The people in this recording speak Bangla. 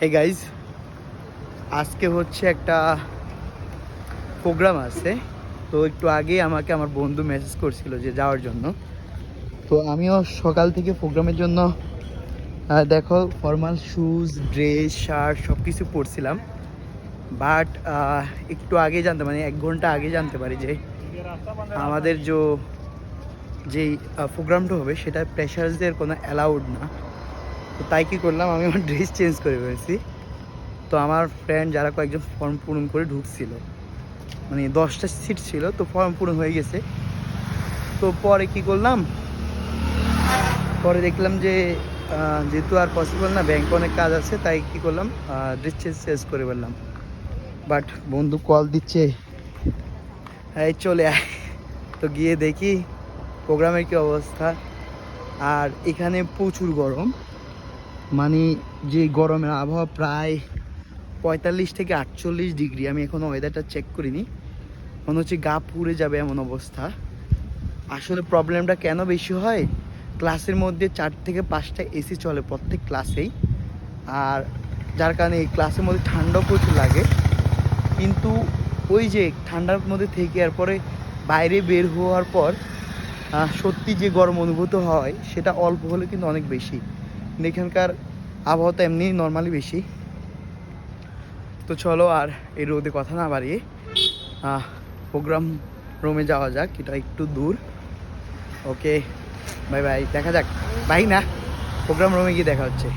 হে গাইজ, আজকে হচ্ছে একটা প্রোগ্রাম আছে। তো একটু আগে আমাকে আমার বন্ধু মেসেজ করছিল যে যাওয়ার জন্য। তো আমিও সকাল থেকে প্রোগ্রামের জন্য দেখো ফর্মাল শুজ, ড্রেস, শার্ট সব কিছু পরছিলাম। বাট একটু আগে জানতে মানে 1 ঘন্টা আগে জানতে পারি যে আমাদের যেই প্রোগ্রামটা হবে সেটা প্রেশারসদের কোনো অ্যালাউড না। তো তাই কী করলাম, আমি আমার ড্রেস চেঞ্জ করে ফেলেছি। তো আমার ফ্রেন্ড যারা কয়েকজন ফর্ম পূরণ করে ঢুকছিল, মানে 10টা সিট ছিল, তো ফর্ম পূরণ হয়ে গেছে। তো পরে কি করলাম, পরে দেখলাম যে যেহেতু আর পসিবল না, ব্যাংকে অনেক কাজ আছে, তাই কি করলাম ড্রেস চেঞ্জ করে ফেললাম। বাট বন্ধু কল দিচ্ছে, এই চলে আয়। তো গিয়ে দেখি প্রোগ্রামের কি অবস্থা। আর এখানে প্রচুর গরম, মানে যে গরমের আবহাওয়া প্রায় 45 থেকে 48 ডিগ্রি। আমি এখনও ওয়েদারটা চেক করিনি, মনে হচ্ছে গা পুড়ে যাবে এমন অবস্থা। আসলে প্রবলেমটা কেন বেশি হয়, ক্লাসের মধ্যে 4 থেকে 5টা এসি চলে প্রত্যেক ক্লাসেই, আর যার কারণে এই ক্লাসের মধ্যে ঠান্ডাও প্রচুর লাগে। কিন্তু ওই যে ঠান্ডার মধ্যে থেকে এরপরে বাইরে বের হওয়ার পর সত্যি যে গরম অনুভূত হয় সেটা অল্প হলে কিন্তু অনেক বেশি। কিন্তু এখানকার আবহাওয়া তো এমনি নর্মালি বেশি। তো চলো আর এই রোদে কথা না বাড়িয়ে প্রোগ্রাম রুমে যাওয়া যাক, এটা একটু দূর। ওকে, বাই বাই, দেখা যাক। বাই না, প্রোগ্রাম রুমে গিয়ে দেখা হচ্ছে।